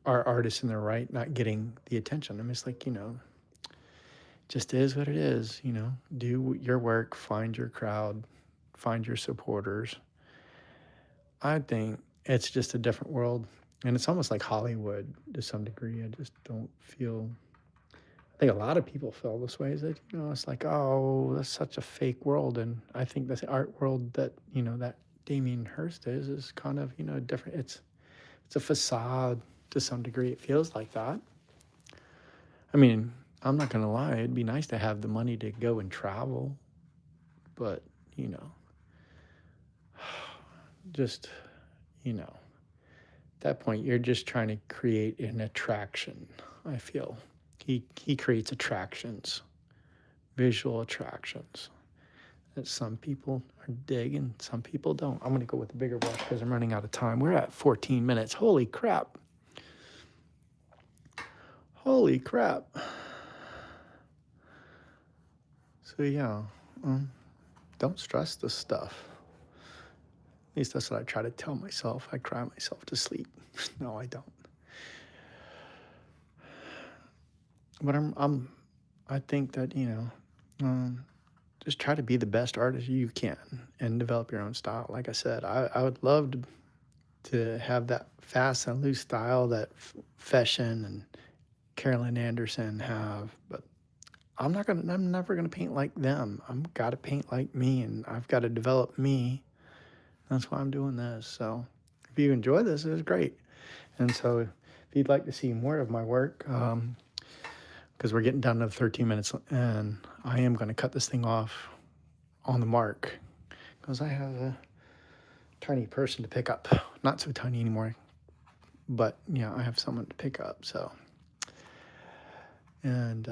are artists in their right, not getting the attention. I mean, it's like, just is what it is, do your work, find your crowd, find your supporters. I think it's just a different world. And it's almost like Hollywood to some degree. I just don't feel, I think a lot of people feel this way, is that, it's like, oh, that's such a fake world. And I think the art world that, that Damien Hirst is kind of, different. It's a facade to some degree. It feels like that. I mean, I'm not going to lie. It'd be nice to have the money to go and travel. But, just, at that point, you're just trying to create an attraction, I feel. He creates attractions, visual attractions, that some people are digging, some people don't. I'm going to go with the bigger brush because I'm running out of time. We're at 14 minutes. Holy crap. Holy crap. So, yeah, don't stress this stuff. At least that's what I try to tell myself. I cry myself to sleep. No, I don't. But I think that, just try to be the best artist you can and develop your own style. Like I said, I would love to have that fast and loose style that Feshen and Carolyn Anderson have, but I'm never gonna paint like them. I've got to paint like me, and I've got to develop me. That's why I'm doing this. So if you enjoy this, it's great. And so if you'd like to see more of my work, because we're getting down to 13 minutes, and I am going to cut this thing off on the mark because I have a tiny person to pick up. Not so tiny anymore, but I have someone to pick up. So, and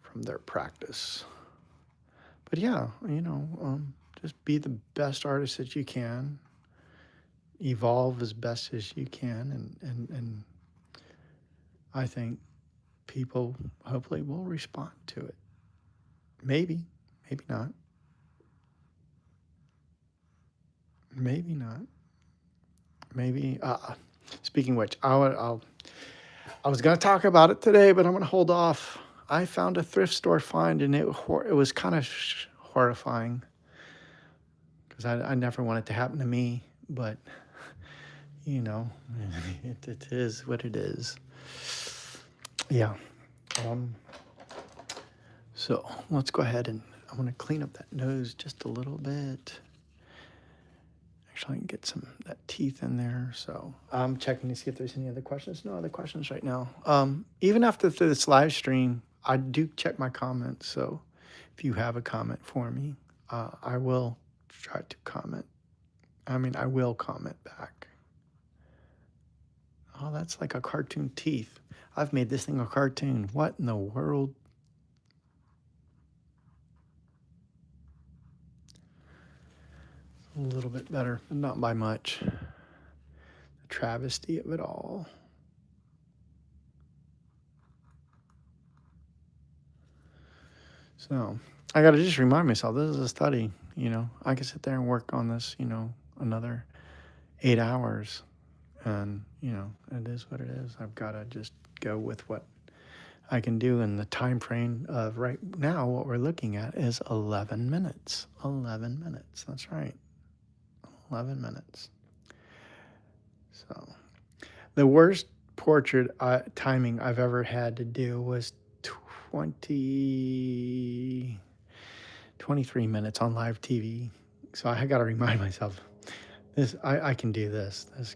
from their practice. But yeah, just be the best artist that you can, evolve as best as you can, and I think people hopefully will respond to it. Maybe, maybe not. Maybe not. Maybe. Speaking of which, I was going to talk about it today, but I'm going to hold off. I found a thrift store find, and it was kind of horrifying because I never want it to happen to me. But you know, it is what it is. Yeah. So let's go ahead and I want to clean up that nose just a little bit. Actually, I can get some that teeth in there. So I'm checking to see if there's any other questions. No other questions right now. Even after this live stream, I do check my comments. So if you have a comment for me, I will try to comment. I will comment back. Oh, that's like a cartoon teeth. I've made this thing a cartoon. What in the world? A little bit better, but not by much. The travesty of it all. So I got to just remind myself, this is a study, I can sit there and work on this, another 8 hours, and, it is what it is. I've got to just go with what I can do in the time frame of right now. What we're looking at is 11 minutes. 11 minutes. That's right. 11 minutes. So the worst portrait timing I've ever had to do was 23 minutes on live TV. So I got to remind myself, I can do this. This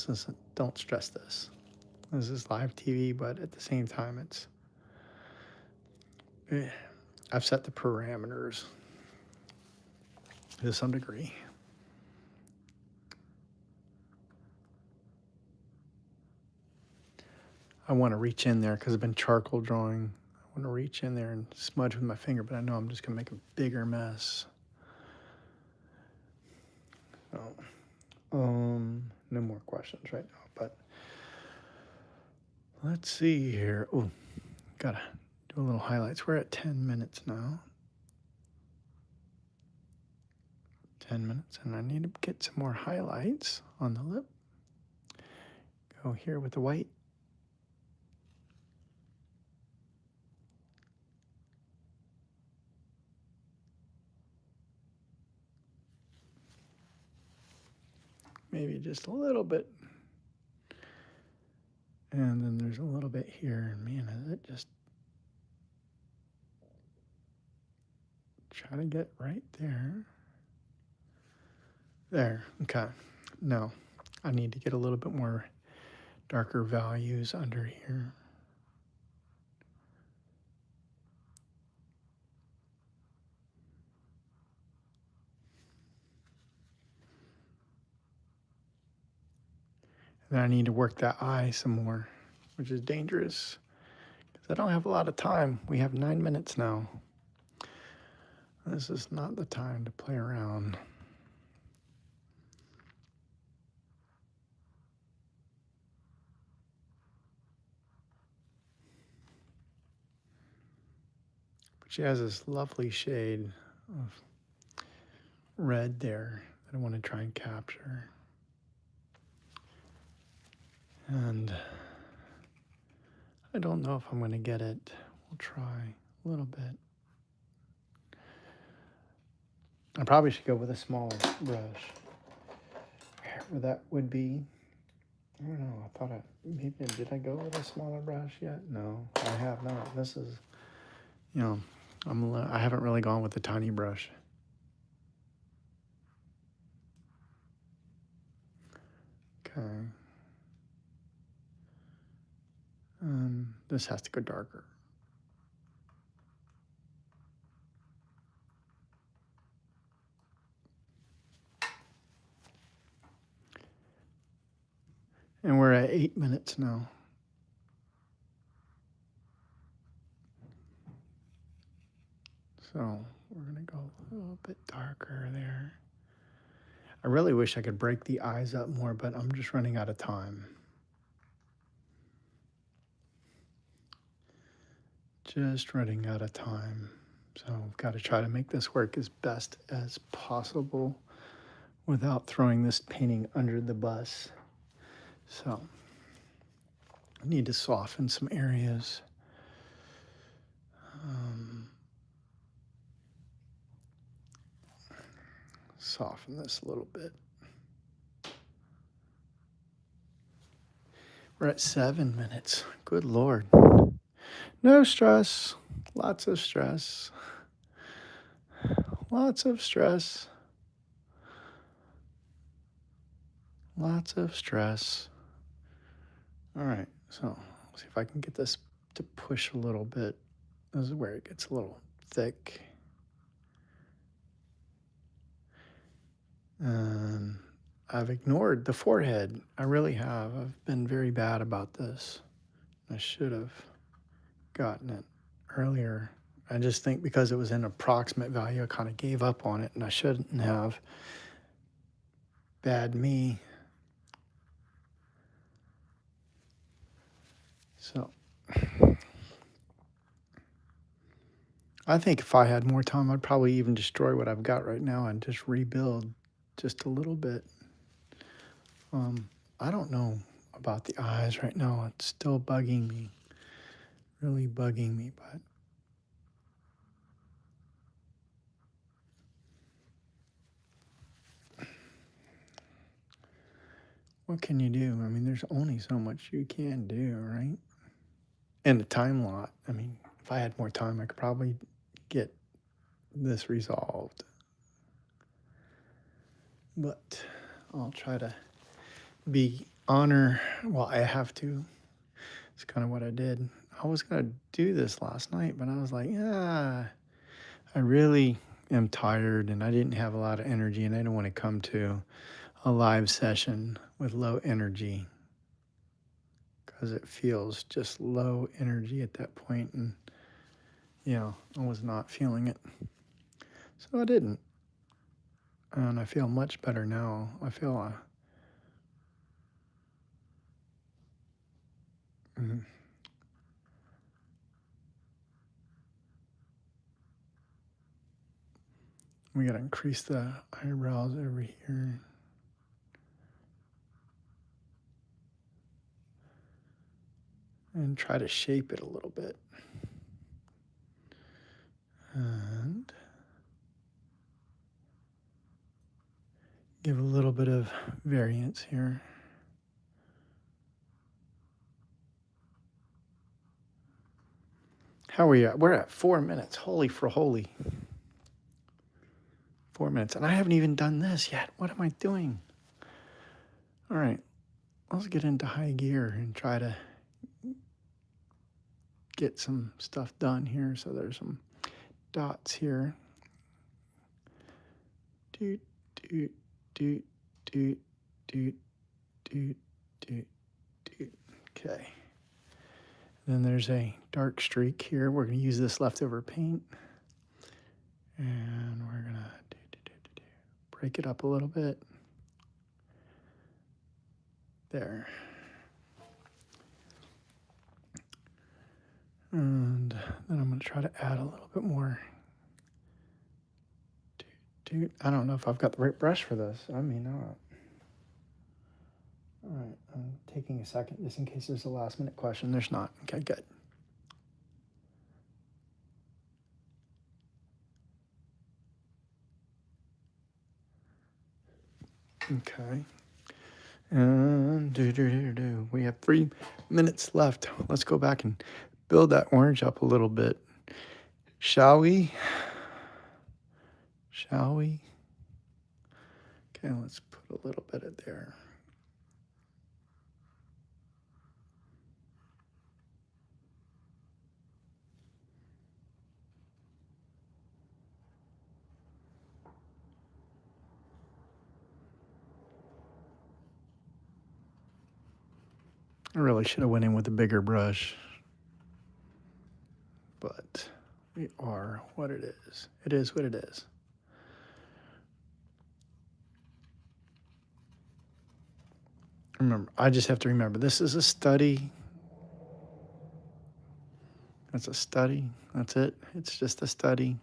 is don't stress this. This is live TV, but at the same time, I've set the parameters to some degree. I want to reach in there because I've been charcoal drawing. I want to reach in there and smudge with my finger, but I know I'm just going to make a bigger mess. So, no more questions right now, but let's see here. Oh, gotta do a little highlights. We're at 10 minutes now. 10 minutes, and I need to get some more highlights on the lip. Go here with the white. Maybe just a little bit. And then there's a little bit here. And man, is it just try to get right there. There. Okay. No, I need to get a little bit more darker values under here. And then I need to work that eye some more, which is dangerous because I don't have a lot of time. We have 9 minutes now. This is not the time to play around. But she has this lovely shade of red there that I want to try and capture. And I don't know if I'm going to get it. We'll try a little bit. I probably should go with a smaller brush. Where that would be. I don't know. I thought did I go with a smaller brush yet? No, I have not. This is, I haven't really gone with the tiny brush. Okay. This has to go darker. And we're at 8 minutes now. So we're going to go a little bit darker there. I really wish I could break the eyes up more, but I'm just running out of time. Just running out of time. So I've got to try to make this work as best as possible without throwing this painting under the bus. So I need to soften some areas. Soften this a little bit. We're at 7 minutes. Good Lord. No stress. Lots of stress. Lots of stress. Lots of stress. All right, so see if I can get this to push a little bit. This is where it gets a little thick. I've ignored the forehead. I really have. I've been very bad about this. I should have gotten it earlier. I just think because it was an approximate value, I kind of gave up on it, and I shouldn't have. Bad me. So I think if I had more time, I'd probably even destroy what I've got right now and just rebuild just a little bit. I don't know about the eyes right now. It's still bugging me, really bugging me, but what can you do? I mean, there's only so much you can do, right? And the time lot. I mean, if I had more time, I could probably get this resolved. But I'll try to well, I have to. It's kind of what I did. I was going to do this last night, but I was like, I really am tired and I didn't have a lot of energy and I don't want to come to a live session with low energy because it feels just low energy at that point. And, I was not feeling it. So I didn't. And I feel much better now. I feel we got to increase the eyebrows over here. And try to shape it a little bit. And give a little bit of variance here. How are we at? We're at 4 minutes. Holy for holy. 4 minutes. And I haven't even done this yet. What am I doing? All right. Let's get into high gear and try to get some stuff done here. So there's some dots here. Doot, doot, doot, doot, doot, doot, doot, doot. Okay. Then there's a dark streak here. We're going to use this leftover paint. And we're going to break it up a little bit. There. And then I'm going to try to add a little bit more. I don't know if I've got the right brush for this. I may not. All right, I'm taking a second just in case there's a last minute question. There's not. Okay, good. Okay. And we have 3 minutes left. Let's go back and build that orange up a little bit. Shall we? Shall we? Okay, let's put a little bit of there. I really should have went in with a bigger brush. But we are what it is. It is what it is. Remember, I just have to remember, this is a study. That's a study. That's it. It's just a study.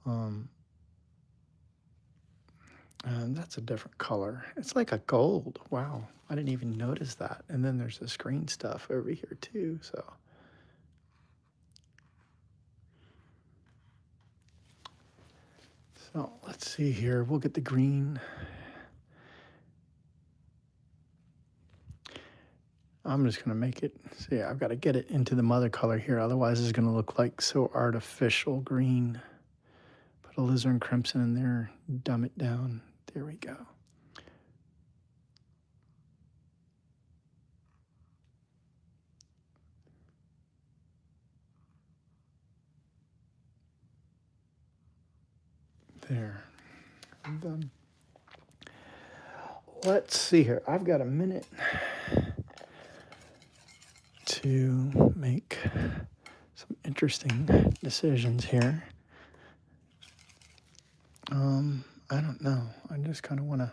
And that's a different color. It's like a gold. Wow. I didn't even notice that. And then there's this green stuff over here too. So let's see here. We'll get the green. I'm just going to make it, see, I've got to get it into the mother color here. Otherwise it's going to look like so artificial green. Put alizarin crimson in there, dumb it down. There we go. There, I'm done. Let's see here. I've got a minute to make some interesting decisions here. I don't know. I just kind of want to.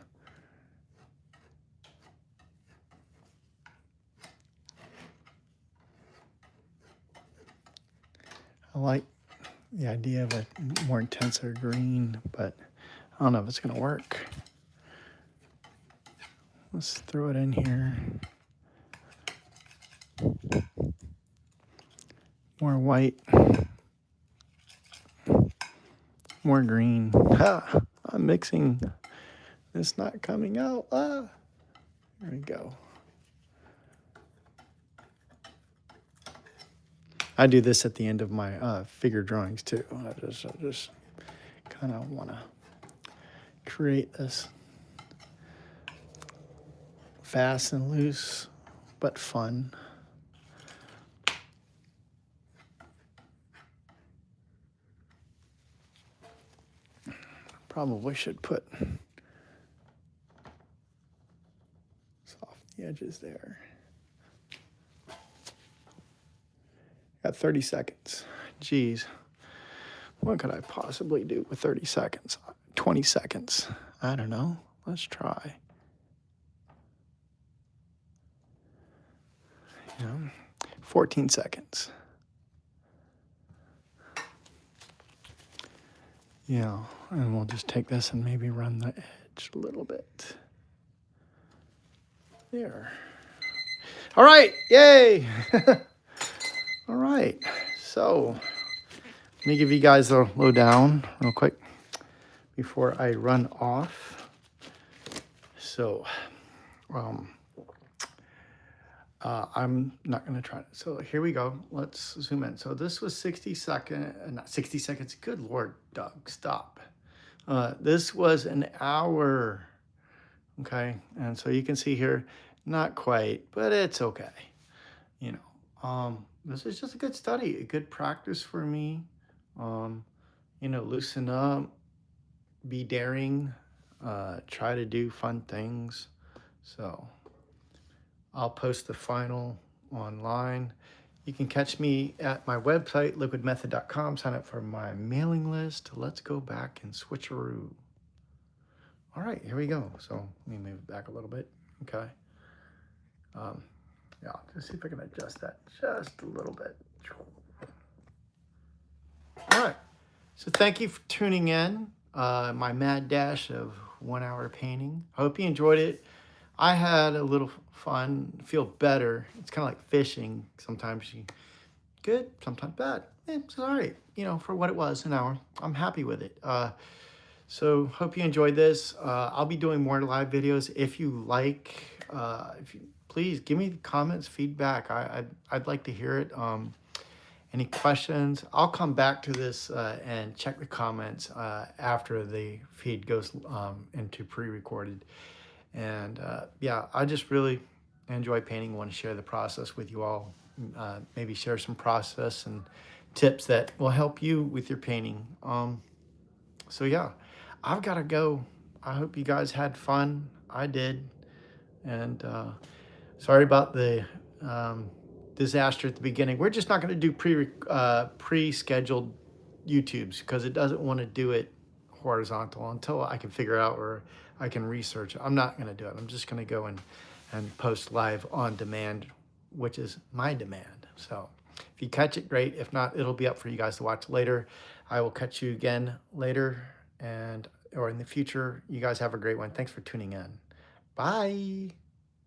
I like the idea of a more intenser green, but I don't know if it's going to work. Let's throw it in here. More white. More green. Ah, I'm mixing. It's not coming out. Ah, there we go. I do this at the end of my figure drawings too. I just kind of want to create this fast and loose, but fun. Probably should put soft the edges there. Got 30 seconds. Geez, what could I possibly do with 30 seconds? 20 seconds. I don't know. Let's try. 14 seconds. Yeah, and we'll just take this and maybe run the edge a little bit. There. All right, yay! All right, so let me give you guys a lowdown real quick before I run off. So, I'm not going to try it. So here we go. Let's zoom in. So this was 60 seconds, not 60 seconds. Good Lord, Doug, stop. This was an hour. Okay. And so you can see here, not quite, but it's okay. This is just a good study, a good practice for me. Loosen up, be daring, try to do fun things. So I'll post the final online. You can catch me at my website, liquidmethod.com. Sign up for my mailing list. Let's go back and switcheroo. All right, here we go. So let me move it back a little bit. Okay. Yeah, just see if I can adjust that just a little bit. All right. So thank you for tuning in. My mad dash of 1 hour painting. I hope you enjoyed it. I had a little fun, feel better. It's kind of like fishing. Sometimes you good, sometimes bad. It's all right, for what it was, an hour. I'm happy with it. So hope you enjoyed this. I'll be doing more live videos. If you like, please give me comments, feedback. I'd like to hear it. Any questions? I'll come back to this and check the comments after the feed goes into pre-recorded. And yeah, I just really enjoy painting. Want to share the process with you all. Maybe share some process and tips that will help you with your painting. So yeah, I've got to go. I hope you guys had fun. I did. And sorry about the disaster at the beginning. We're just not going to do pre-scheduled YouTubes because it doesn't want to do it horizontal until I can figure out or I can research. I'm not going to do it. I'm just going to go and post live on demand, which is my demand. So If you catch it, great. If not, it'll be up for you guys to watch later. I will catch you again later and or in the future. You guys have a great one. Thanks for tuning in. Bye.